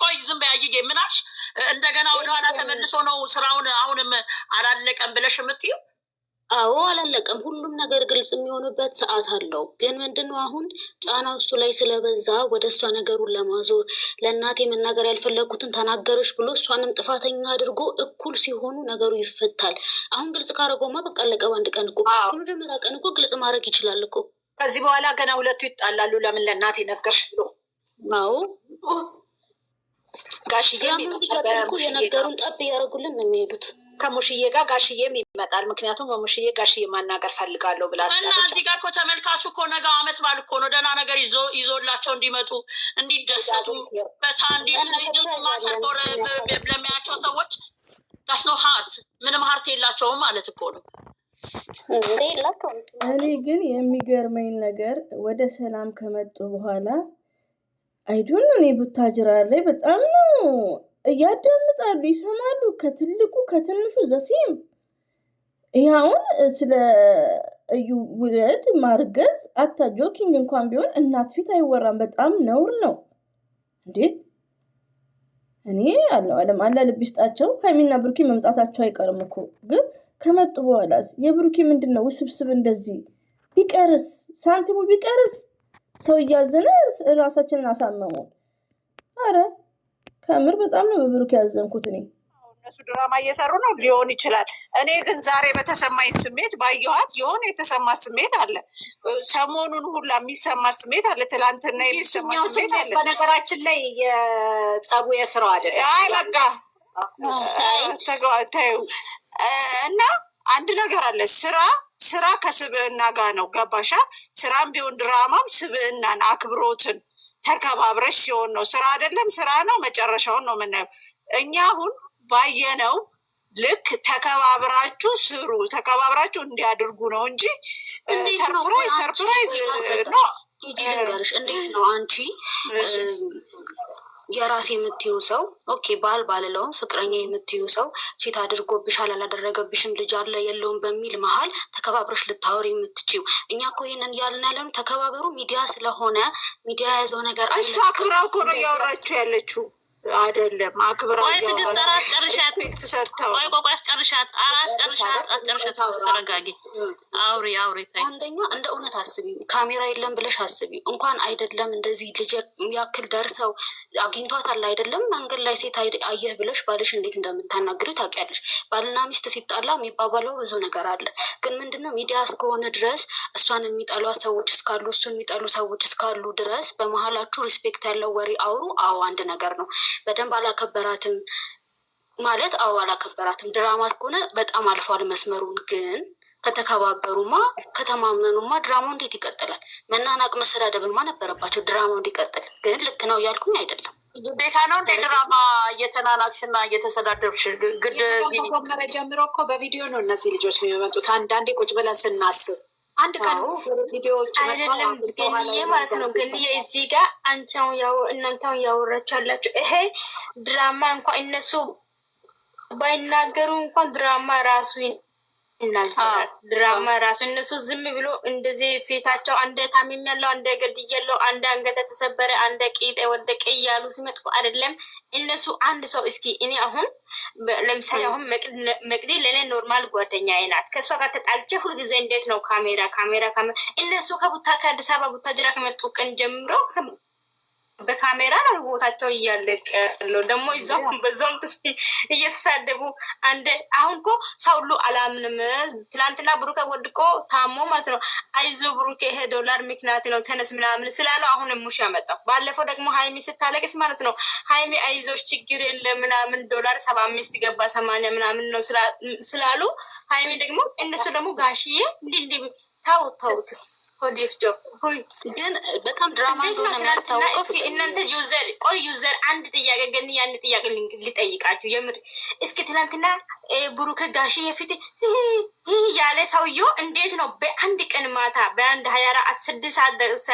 ቆይ ዝም በያይጌ ምናሽ እንደገና ወደኋላ ተመልሶ ነው ስራውን አሁንም አላለቀም ብለሽ የምትይው? አዎ አላለቀም። ሁሉም ነገር ግልጽ የሚሆንበት ሰዓት አለው። ግን ምንድነው አሁን ጫናው እሱ ላይ ስለበዛ ወደ እሷ ነገሩን ለማዞር ለእናቴ መናገር ያልፈለግኩትን ተናገረች ብሎ እሷንም ጥፋተኛ አድርጎ እኩል ሲሆኑ ነገሩ ይፈታል። አሁን ግልጽ ካረገውማ በቃ አለቀ። በአንድ ቀን እኮ የመጀመሪያ ቀን እኮ ግልጽ ማድረግ ይችላል እኮ። ከዚህ በኋላ ገና ሁለቱ ይጣላሉ። ለምን ለእናቴ ነገርሽ ብሎ? አዎ ጋሽዬ የነገሩን ጠብ እያደረጉልን ነው የሚሄዱት። ከሙሽዬ ጋር ጋሽዬም ይመጣል። ምክንያቱም በሙሽዬ ጋሽዬ ማናገር ፈልጋለሁ ብላ እና እዚህ ጋር እኮ ተመልካቹ እኮ ነገ አመት በዓል እኮ ነው። ደህና ነገር ይዞላቸው እንዲመጡ እንዲደሰቱ በታ እንዲማተርፎር ለሚያቸው ሰዎች ታስኖ ሀርት ምንም ሀርት የላቸውም ማለት እኮ ነው። እኔ ግን የሚገርመኝ ነገር ወደ ሰላም ከመጡ በኋላ አይዶን እኔ ቡታጅራ ላይ በጣም ነው እያዳምጣሉ፣ ይሰማሉ። ከትልቁ ከትንሹ ዘሲም ይኸውን ስለ እዩ ውለድ ማርገዝ አታ ጆኪንግ እንኳን ቢሆን እናት ፊት አይወራም። በጣም ነውር ነው እንዴ! እኔ አለው አለም አላ ልብ ይስጣቸው። ሀይሚና ብሩኬ መምጣታቸው አይቀርም እኮ ግን ከመጡ በኋላስ የብሩኬ ምንድነው ውስብስብ? እንደዚህ ቢቀርስ ሳንቲሙ ቢቀርስ ሰው እያዘነ ራሳችንን አሳመመው። አረ ከምር በጣም ነው በብሩክ ያዘንኩት። እኔ እነሱ ድራማ እየሰሩ ነው ሊሆን ይችላል። እኔ ግን ዛሬ በተሰማኝ ስሜት ባየኋት የሆነ የተሰማ ስሜት አለ። ሰሞኑን ሁላ የሚሰማ ስሜት አለ። ትላንትና የሚሰማ ስሜት አለ። በነገራችን ላይ የጸቡ የስራው አይደል? አይ በቃ ተገዋታዩ እና አንድ ነገር አለ። ስራ ከስብዕና ጋር ነው። ገባሻ? ስራም ቢሆን ድራማም ስብዕናን አክብሮትን ተከባብረሽ ሲሆን ነው። ስራ አይደለም ስራ ነው። መጨረሻውን ነው የምናየው። እኛ አሁን ባየነው ልክ ተከባብራችሁ ስሩ፣ ተከባብራችሁ እንዲያድርጉ ነው እንጂ ሰርፕራይዝ ነው። እንዴት ነው አንቺ የራሴ የምትዩ ሰው ኦኬ ባል ባልለውም ፍቅረኛ የምትዩ ሰው ሴት አድርጎብሻል አላደረገብሽም ልጅ አለ የለውም በሚል መሀል ተከባብረሽ ልታወሪ የምትችው? እኛ እኮ ይህንን ያልን ያለን ተከባበሩ ሚዲያ ስለሆነ ሚዲያ የያዘው ነገር እሱ አክብራው እኮ ነው እያወራችሁ ያለችው አይደለም። አክብራው ሪስፔክት ሰጥተው ጨርሻት ተረጋጊ። አውሪ አንደኛ እንደ እውነት አስቢ። ካሜራ የለም ብለሽ አስቢ። እንኳን አይደለም እንደዚህ ልጅ ያክል ደርሰው አግኝቷታል አይደለም መንገድ ላይ ሴት አየህ ብለሽ ባልሽ እንዴት እንደምታናግሪው ታውቂያለሽ። ባልና ሚስት ሲጣላ የሚባባለው ብዙ ነገር አለ። ግን ምንድነው ሚዲያ እስከሆነ ድረስ እሷን የሚጠሉ ሰዎች እስካሉ እሱ የሚጠሉ ሰዎች እስካሉ ድረስ በመሀላችሁ ሪስፔክት ያለው ወሬ አውሩ። አዎ አንድ ነገር ነው። በደንብ አላከበራትም ማለት አላከበራትም። ድራማ ከሆነ በጣም አልፏል መስመሩን። ግን ከተከባበሩማ ከተማመኑማ ድራማው እንዴት ይቀጥላል? መናናቅ መሰዳደብማ ነበረባቸው ድራማው እንዲቀጥል። ግን ልክ ነው እያልኩኝ አይደለም። ግዴታ ነው እንደ ድራማ እየተናናቅሽና እየተሰዳደብሽ ግድ ከጀመረ ጀምሮ እኮ በቪዲዮ ነው እነዚህ ልጆች የሚመጡት። አንዳንዴ ቁጭ ብለን ስናስብ አንድ ቀን ቪዲዮዎች አይደለም ገንዬ ማለት ነው። ገንዬ እዚህ ጋር አንቻው ያው እናንተው ያወራቻላችሁ። ይሄ ድራማ እንኳን እነሱ ባይናገሩ እንኳን ድራማ ራሱ ይናገራል። ድራማ ራሱ እነሱ ዝም ብሎ እንደዚህ ፊታቸው አንደ ታሚም ያለው አንደ ገድያለው አንደ አንገተ ተሰበረ አንደ ቂጥ ወደቀ እያሉ ሲመጡ አይደለም እነሱ አንድ ሰው እስኪ እኔ አሁን ለምሳሌ አሁን መቅዲ ለኔ ኖርማል ጓደኛዬ ናት። ከሷ ጋር ተጣልቼ ሁልጊዜ እንዴት ነው ካሜራ እነሱ ከአዲስ አበባ ቡታጅራ ከመጡ ቀን ጀምሮ በካሜራ ነው ቦታቸው እያለቀ ያለው። ደግሞ በዛውም እየተሳደቡ አንደ አሁን እኮ ሰው ሁሉ አላምንም። ትላንትና ብሩኬ ወድቆ ታሞ ማለት ነው አይዞ ብሩኬ ይሄ ዶላር ምክንያት ነው ተነስ ምናምን ስላለው አሁን ሙሽ ያመጣው። ባለፈው ደግሞ ሀይሚ ስታለቅስ ማለት ነው ሀይሚ አይዞሽ ችግር የለም ምናምን ዶላር 75 ገባ 80 ምናምን ነው ስላሉ ሀይሚ ደግሞ እነሱ ደግሞ ጋሽዬ እንዲህ ታውት ግን በጣም ድራማ እንደሆነ የሚያስታውቀው እናንተ ዩዘር አንድ ጥያቄ ግን ያን ጥያቄ ልጠይቃችሁ የምር እስኪ ትናንትና ብሩክ ጋሽ የፊት ያለ ሰውዬው እንዴት ነው በአንድ ቀን ማታ በአንድ 24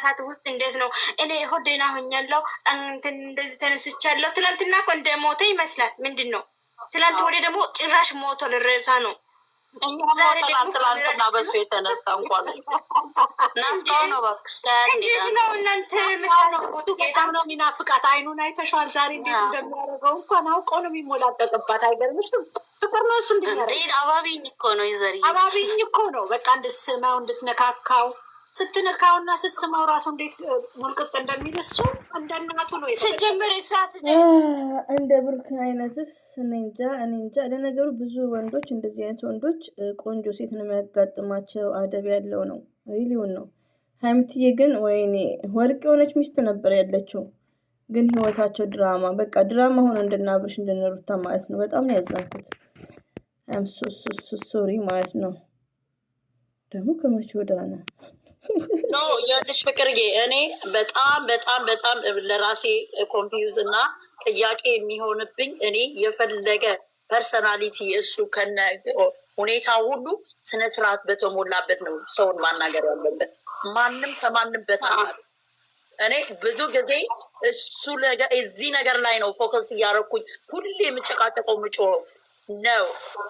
ሰዓት ውስጥ እንዴት ነው እኔ ሆዴና ሆኛለሁ እንደዚህ ተነስቻለሁ። ትናንትና እኮ እንደሞተ ይመስላል። ምንድን ነው ትናንት ወደ ደግሞ ጭራሽ ሞቶ ልረሳ ነው ትላንትና በሱ የተነሳ እንኳን ናፍቀው ነው እባክሽ። እንዴት ነው እናንተ የምታስቡት? በጣም ነው የሚናፍቃት። አይኑን አይተሽዋል ዛሬ እንዴት እንደሚያደርገው እንኳን አውቀው ነው የሚሞላቀቅባት። አይገርምሽም? ፍቅር ነው እሱ እንዲያደርግ። አባቢኝ እኮ ነው ይዘሪ አባቢኝ እኮ ነው በቃ እንድትስመው እንድትነካካው ስትነካውና ስትስመው ራሱ እንዴት ሙልቅጥ እንደሚል እሱ እንደ እናቱ ነው ሲጀምር እንደ ብሩክ አይነትስ እኔ እንጃ። ለነገሩ ብዙ ወንዶች እንደዚህ አይነት ወንዶች ቆንጆ ሴት ነው የሚያጋጥማቸው። አደብ ያለው ነው ሪሊውን ነው። ሀይሚትዬ ግን ወይኔ ወርቅ የሆነች ሚስት ነበር ያለችው። ግን ህይወታቸው ድራማ በቃ ድራማ ሆኖ እንድናብርሽ እንድንሩታ ማለት ነው። በጣም ነው ያዘንኩት። ሶሪ ማለት ነው። ደግሞ ከመቼ ወዳነ ኖ ያለሽ ፍቅርዬ እኔ በጣም ለራሴ ኮንፊውዝ እና ጥያቄ የሚሆንብኝ እኔ የፈለገ ፐርሰናሊቲ እሱ ከነ ሁኔታ ሁሉ ስነስርዓት በተሞላበት ነው ሰውን ማናገር ያለበት። ማንም ከማንም በታች እኔ ብዙ ጊዜ እሱ እዚህ ነገር ላይ ነው ፎከስ እያደረኩኝ ሁሌ የምጨቃጨቀው ምጮኸው ነው።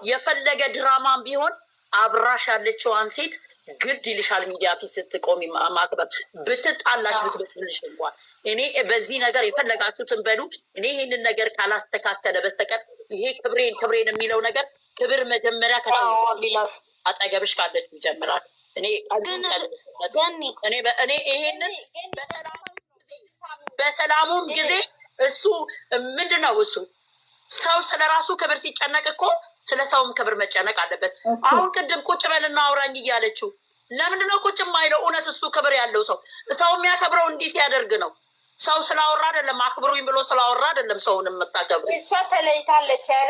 የፈለገ ድራማም ቢሆን አብራሽ ያለችዋን ሴት ግድ ይልሻል ሚዲያ ፊት ስትቆሚ ማክበር። ብትጣላች ብትበልሽ እንኳን እኔ በዚህ ነገር የፈለጋችሁትን በሉ። እኔ ይሄንን ነገር ካላስተካከለ በስተቀር ይሄ ክብሬን የሚለው ነገር ክብር መጀመሪያ አጠገብሽ ካለች ይጀምራል። እኔ ይሄንን በሰላሙም ጊዜ እሱ ምንድነው እሱ ሰው ስለራሱ ክብር ሲጨነቅ እኮ ስለ ሰውም ክብር መጨነቅ አለበት። አሁን ቅድም ቁጭ በልና አውራኝ እያለችው ለምንድነው ቁጭ የማይለው? እውነት እሱ ክብር ያለው ሰው የሚያከብረው እንዲህ ሲያደርግ ነው። ሰው ስላወራ አይደለም፣ አክብሩኝ ብሎ ስላወራ አይደለም ሰውን የምታከብሩ። እሷ ተለይታለች አለ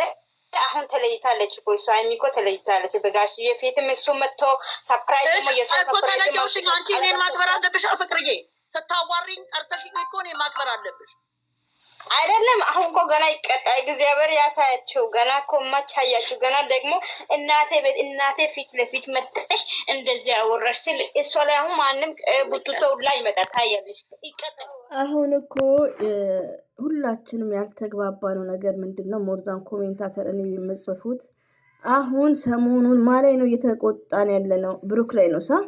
አሁን ተለይታለች እኮ እሷ የሚኮ ተለይታለች። በጋሽዬ ፊትም እሱ መጥቶ ሰፕራይዝ ደግሞ ተለየውሽኝ። አንቺ እኔን ማክበር አለብሽ ፍቅርዬ። ስታዋሪኝ ጠርተሽኝ እኮ እኔን ማክበር አለብሽ አይደለም። አሁን እኮ ገና ይቀጣይ እግዚአብሔር ያሳያችሁ። ገና እኮ ማቻያችሁ። ገና ደግሞ እናቴ ፊት ለፊት መጥተሽ እንደዚህ አወራሽ ስል እሷ ላይ አሁን ማንም ቡቱቶ ላይ ይመጣ ታያለሽ። ይቀጣይ። አሁን እኮ ሁላችንም ያልተግባባነው ነገር ምንድነው? ሞርዛን ኮሜንታተር እኔ የምጽፉት አሁን ሰሞኑን ማላይ ነው እየተቆጣን ያለ ነው። ብሩክ ላይ ነው ሳ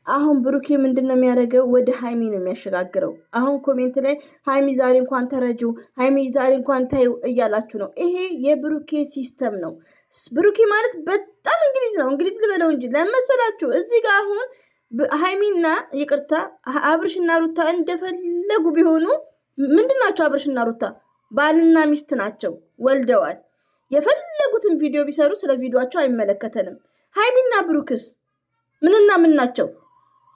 አሁን ብሩኬ ምንድነው የሚያደርገው? ወደ ሃይሚ ነው የሚያሸጋግረው። አሁን ኮሜንት ላይ ሃይሚ ዛሬ እንኳን ተረጁ፣ ሃይሚ ዛሬ እንኳን ታዩ እያላችሁ ነው። ይሄ የብሩኬ ሲስተም ነው። ብሩኬ ማለት በጣም እንግሊዝ ነው። እንግሊዝ ልበለው እንጂ ለመሰላችሁ እዚህ ጋር አሁን ሃይሚና ይቅርታ አብርሽና ሩታ እንደፈለጉ ቢሆኑ ምንድናቸው? አብርሽና ሩታ ባልና ሚስት ናቸው፣ ወልደዋል። የፈለጉትን ቪዲዮ ቢሰሩ ስለ ቪዲዮቸው አይመለከተንም። ሃይሚና ብሩክስ ምንና ምን ናቸው?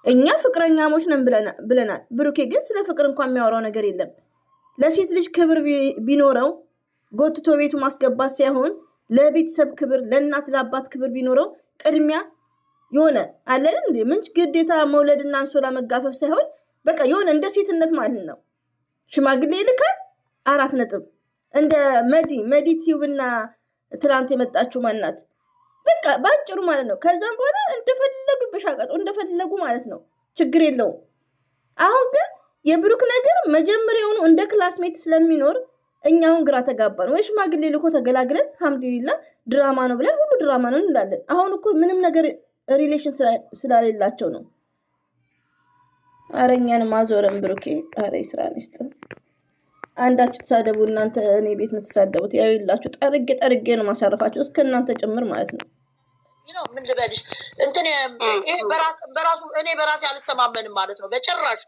እኛ ፍቅረኛሞች ነን ብለናል። ብሩኬ ግን ስለ ፍቅር እንኳን የሚያወራው ነገር የለም። ለሴት ልጅ ክብር ቢኖረው ጎትቶ ቤቱ ማስገባት ሳይሆን ለቤተሰብ ክብር፣ ለእናት ለአባት ክብር ቢኖረው ቅድሚያ የሆነ አለን እንዴ ምንጭ ግዴታ መውለድና አንሶላ መጋፈፍ ሳይሆን በቃ የሆነ እንደ ሴትነት ማለት ነው። ሽማግሌ ይልካል 4 ነጥብ እንደ መዲ ቲዩብና ትላንት የመጣችው ማናት በቃ ባጭሩ ማለት ነው። ከዛም በኋላ እንደፈለጉ በሻቀጡ እንደፈለጉ ማለት ነው። ችግር የለውም። አሁን ግን የብሩክ ነገር መጀመሪያውኑ እንደ ክላስሜት ስለሚኖር እኛውን ግራ ተጋባን። ወይ ሽማግሌ ልኮ ተገላግለን አልሐምዱሊላህ ድራማ ነው ብለን ሁሉ ድራማ ነው እንላለን። አሁን እኮ ምንም ነገር ሪሌሽን ስላሌላቸው ነው። አረኛን ማዞረን ብሩኬ አረ ይስራን ይስጥ። አንዳችሁ ተሳደቡ እናንተ እኔ ቤት የምትሳደቡት ያው ይላችሁ ጠርጌ ነው ማሳረፋችሁ እስከ እናንተ ጭምር ማለት ነው። ይሄው ምን ልበልሽ እንትን ይሄ በራሱ እኔ በራሴ አልተማመንም ማለት ነው። በጭራሽ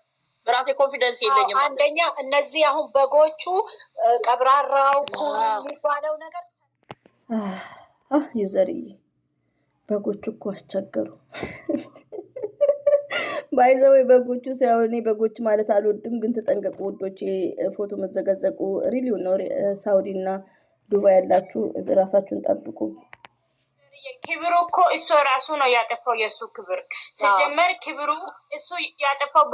በራሴ ኮንፊደንስ የለኝም። አንደኛ እነዚህ አሁን በጎቹ ቀብራራው የሚባለው ነገር ዩዘርዬ በጎቹ እኮ አስቸገሩ። ባይዘው በጎቹ ሳይሆን እኔ በጎች ማለት አልወድም፣ ግን ተጠንቀቁ ውዶች። ፎቶ መዘገዘቁ ሪሊው ነው። ሳውዲ እና ዱባይ ያላችሁ ራሳችሁን ጠብቁ። ክብሩ እኮ እሱ ራሱ ነው ያጠፋው። የእሱ ክብር ሲጀመር ክብሩ እሱ ያጠፋው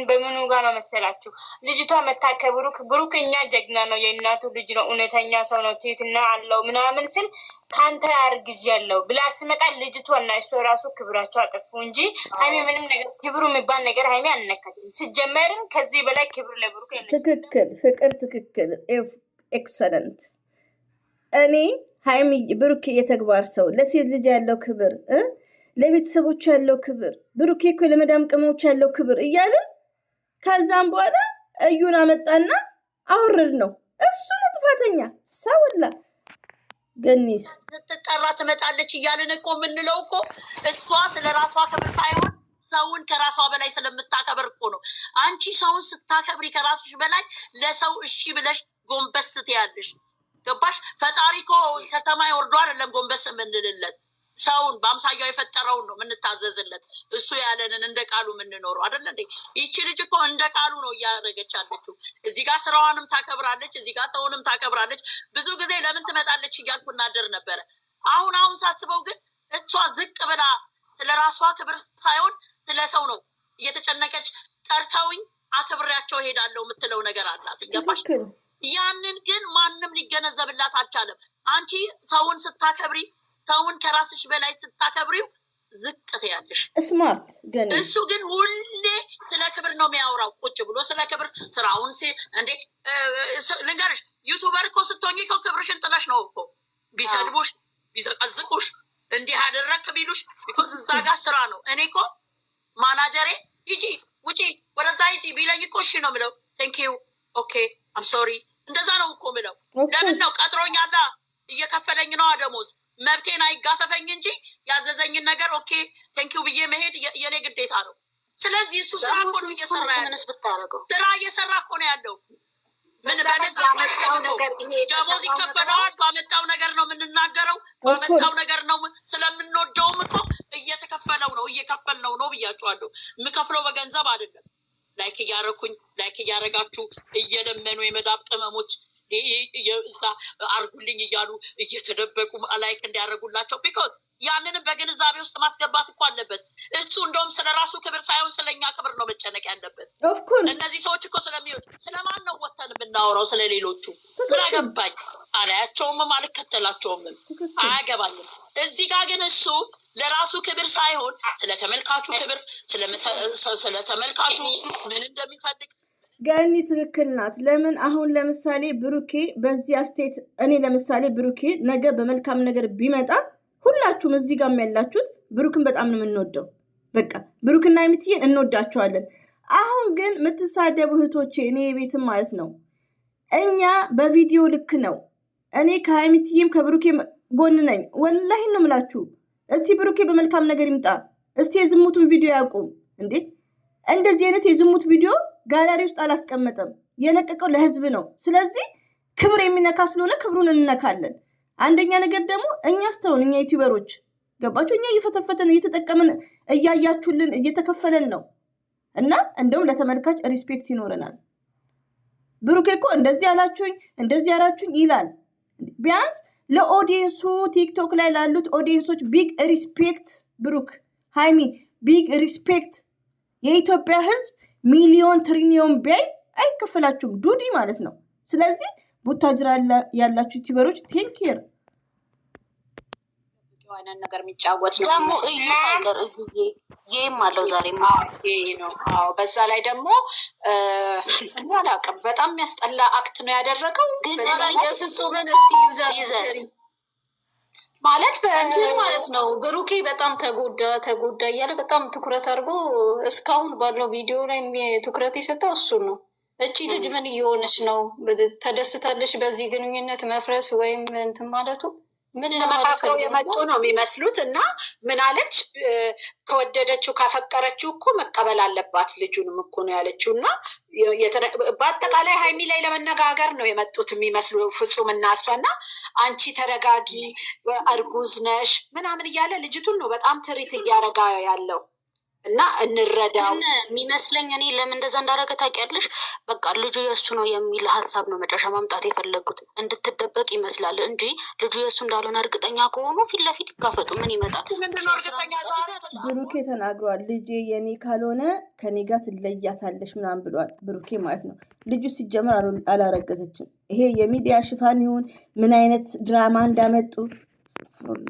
በምኑ ጋር ነው መሰላችሁ? ልጅቷ መታከብሩ ብሩክ እኛ ጀግና ነው፣ የእናቱ ልጅ ነው፣ እውነተኛ ሰው ነው፣ ትህትና አለው ምናምን ስል ከአንተ አርግዝ ያለው ብላ ስመጣ ልጅቷ እና እሱ ራሱ ክብራቸው አጠፉ እንጂ ሃይሚ ምንም ነገር ክብሩ የሚባል ነገር ሃይሚ አልነካችም። ሲጀመርን ከዚህ በላይ ክብር ለብሩክ ትክክል ፍቅር ትክክል ኤክሰለንት። እኔ ሃይሚ ብሩኬ የተግባር ሰው ለሴት ልጅ ያለው ክብር ለቤተሰቦቹ ያለው ክብር ብሩኬ እኮ ለመዳም ቅመሞች ያለው ክብር እያልን ከዛም በኋላ እዩን አመጣና አወረድ ነው። እሱ ነው ጥፋተኛ። ሰውላ ገኒስ ስትጠራ ትመጣለች እያልን እኮ የምንለው እኮ እሷ ስለ ራሷ ክብር ሳይሆን ሰውን ከራሷ በላይ ስለምታከብር እኮ ነው። አንቺ ሰውን ስታከብሪ ከራስሽ በላይ ለሰው እሺ ብለሽ ጎንበስ ትያለሽ። ገባሽ? ፈጣሪ እኮ ከሰማይ ወርዶ አይደለም ጎንበስ የምንልለት፣ ሰውን በአምሳያው የፈጠረውን ነው የምንታዘዝለት። እሱ ያለንን እንደ ቃሉ የምንኖረው አይደለ እንዴ? ይቺ ልጅ እኮ እንደ ቃሉ ነው እያደረገች ያለችው። እዚህ ጋር ስራዋንም ታከብራለች፣ እዚህ ጋር ተውንም ታከብራለች። ብዙ ጊዜ ለምን ትመጣለች እያልኩ እናደር ነበረ። አሁን ሳስበው ግን እሷ ዝቅ ብላ ስለራሷ ክብር ሳይሆን ስለሰው ነው እየተጨነቀች። ጠርተውኝ አክብሬያቸው ሄዳለሁ የምትለው ነገር አላት። ገባሽ? ያንን ግን ማንም ሊገነዘብላት አልቻለም። አንቺ ሰውን ስታከብሪ፣ ሰውን ከራስሽ በላይ ስታከብሪው ዝቅ ትያለሽ። ስማርት ግን እሱ ግን ሁሌ ስለ ክብር ነው የሚያወራው። ቁጭ ብሎ ስለ ክብር ስራውን እንዴ ልንገርሽ፣ ዩቱበር እኮ ስትሆኚ እኮ ክብርሽን ጥለሽ ነው እኮ ቢሰድቡሽ ቢዘቀዝቁሽ እንዲህ አደረክ ቢሉሽ ቢኮዝ እዛ ጋር ስራ ነው። እኔ እኮ ማናጀሬ ሂጂ ውጪ ወደዛ ሂጂ ቢለኝ እኮ እሺ ነው ምለው። ቴንኪዩ ኦኬ አም ሶሪ እንደዛ ነው እኮ ምለው። ለምን ነው ቀጥሮኛላ፣ እየከፈለኝ ነው ደሞዝ፣ መብቴን አይጋፈፈኝ እንጂ ያዘዘኝን ነገር ኦኬ ቴንኪዩ ብዬ መሄድ የኔ ግዴታ ነው። ስለዚህ እሱ ስራ እኮ ነው እየሰራ ያለው፣ ስራ እየሰራ እኮ ነው ያለው። ምን ደሞዝ ይከፈለዋል። ባመጣው ነገር ነው የምንናገረው፣ ባመጣው ነገር ነው። ስለምንወደውም እኮ እየተከፈለው ነው፣ እየከፈልነው ነው ብያችኋለሁ። የምከፍለው በገንዘብ አይደለም። ላይክ እያረኩኝ ላይክ እያረጋችሁ እየለመኑ የመዳብ ቅመሞች እዛ አርጉልኝ እያሉ እየተደበቁ ላይክ እንዲያደርጉላቸው ቢኮዝ ያንንም በግንዛቤ ውስጥ ማስገባት እኮ አለበት። እሱ እንደውም ስለ ራሱ ክብር ሳይሆን ስለኛ ክብር ነው መጨነቅ ያለበት። እነዚህ ሰዎች እኮ ስለሚሆን ስለማን ነው ወተን የምናወራው? ስለሌሎቹ ምን አገባኝ? አላያቸውም፣ አልከተላቸውም፣ አያገባኝም። እዚህ ጋር ግን እሱ ለራሱ ክብር ሳይሆን ስለተመልካቹ ክብር፣ ስለተመልካቹ ምን እንደሚፈልግ ገኒ ትክክል ናት። ለምን አሁን ለምሳሌ ብሩኬ በዚህ አስቴት እኔ ለምሳሌ ብሩኬ ነገ በመልካም ነገር ቢመጣ ሁላችሁም እዚህ ጋር ያላችሁት ብሩክን በጣም ነው የምንወደው። በቃ ብሩክና የምትየን እንወዳቸዋለን። አሁን ግን የምትሳደቡ እህቶቼ እኔ ቤትም ማለት ነው እኛ በቪዲዮ ልክ ነው። እኔ ከሀይሚትዬም ከብሩኬ ጎን ነኝ። ወላሂ ነው የምላችሁ። እስቲ ብሩኬ በመልካም ነገር ይምጣ። እስቲ የዝሙቱን ቪዲዮ ያቁም እንዴ! እንደዚህ አይነት የዝሙት ቪዲዮ ጋላሪ ውስጥ አላስቀመጠም። የለቀቀው ለህዝብ ነው። ስለዚህ ክብር የሚነካ ስለሆነ ክብሩን እንነካለን። አንደኛ ነገር ደግሞ እኛ ስተውን እኛ ዩቲዩበሮች ገባችሁ? እኛ እየፈተፈተን እየተጠቀምን እያያችሁልን እየተከፈለን ነው። እና እንደውም ለተመልካች ሪስፔክት ይኖረናል። ብሩኬ እኮ እንደዚህ ያላችሁኝ እንደዚህ ያላችሁኝ ይላል። ቢያንስ ለኦዲየንሱ ቲክቶክ ላይ ላሉት ኦዲየንሶች ቢግ ሪስፔክት። ብሩክ ሃይሚ ቢግ ሪስፔክት። የኢትዮጵያ ህዝብ ሚሊዮን ትሪሊዮን ቢያይ አይከፈላችሁም ዱዲ ማለት ነው። ስለዚህ ቡታጅራ ያላችሁ ዩቲዩበሮች ቴክ ኬር። ዋናን ነገር የሚጫወት ነው ደግሞ እዩ ሳይቀር እዩዬ ይሄም አለው ዛሬ ነው። አዎ በዛ ላይ ደግሞ እኔ አላውቅም፣ በጣም የሚያስጠላ አክት ነው ያደረገው። ግን የፍጹምን እስቲ ዩዘር ማለት ነው። ብሩኬ በጣም ተጎዳ እያለ በጣም ትኩረት አድርጎ እስካሁን ባለው ቪዲዮ ላይ ትኩረት የሰጠው እሱ ነው። እቺ ልጅ ምን እየሆነች ነው? ተደስታለች በዚህ ግንኙነት መፍረስ ወይም እንትን ማለቱ? ምን ተመካክረው የመጡ ነው የሚመስሉት። እና ምን አለች? ከወደደችው ካፈቀረችው እኮ መቀበል አለባት ልጁንም እኮ ነው ያለችው። እና በአጠቃላይ ሀይሚ ላይ ለመነጋገር ነው የመጡት የሚመስሉ ፍጹም እና እሷ። እና አንቺ ተረጋጊ፣ እርጉዝ ነሽ ምናምን እያለ ልጅቱን ነው በጣም ትሪት እያረጋ ያለው። እና እንረዳው የሚመስለኝ እኔ ለምን እንደዛ እንዳደረገ ታውቂያለሽ? በቃ ልጁ የእሱ ነው የሚል ሀሳብ ነው መጨረሻ ማምጣት የፈለጉት። እንድትደበቅ ይመስላል እንጂ ልጁ የእሱ እንዳልሆነ እርግጠኛ ከሆኑ ፊት ለፊት ይጋፈጡ። ምን ይመጣል? ብሩኬ ተናግሯል። ልጄ የኔ ካልሆነ ከኔ ጋር ትለያታለሽ ምናምን ብሏል ብሩኬ ማለት ነው። ልጁ ሲጀመር አላረገዘችም። ይሄ የሚዲያ ሽፋን ይሁን ምን አይነት ድራማ እንዳመጡ ስትፍሩላ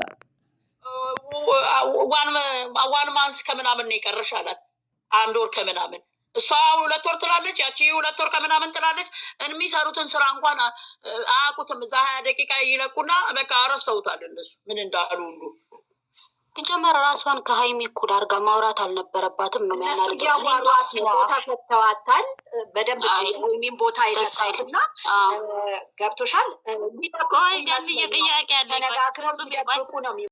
ዋን ማንስ ከምናምን ነው የቀረሽ አላት። 1 ወር ከምናምን እሷ 2 ወር ትላለች፣ ያቺ 2 ወር ከምናምን ትላለች። የሚሰሩትን ስራ እንኳን አያውቁትም። እዛ 20 ደቂቃ ይለቁና በቃ ረስተውታል እነሱ ምን እንዳሉ ሁሉ። ሲጀመር ራሷን ከሀይሚ እኩል አድርጋ ማውራት አልነበረባትም ነው የሚያናድደው። እያዋሯት ቦታ ሰጥተዋታል በደንብ ሀይሚን ቦታ ይሰጣልና ገብቶሻል። ቆይ ጥያቄ አለ። ተነጋግረው ሊደብቁ ነው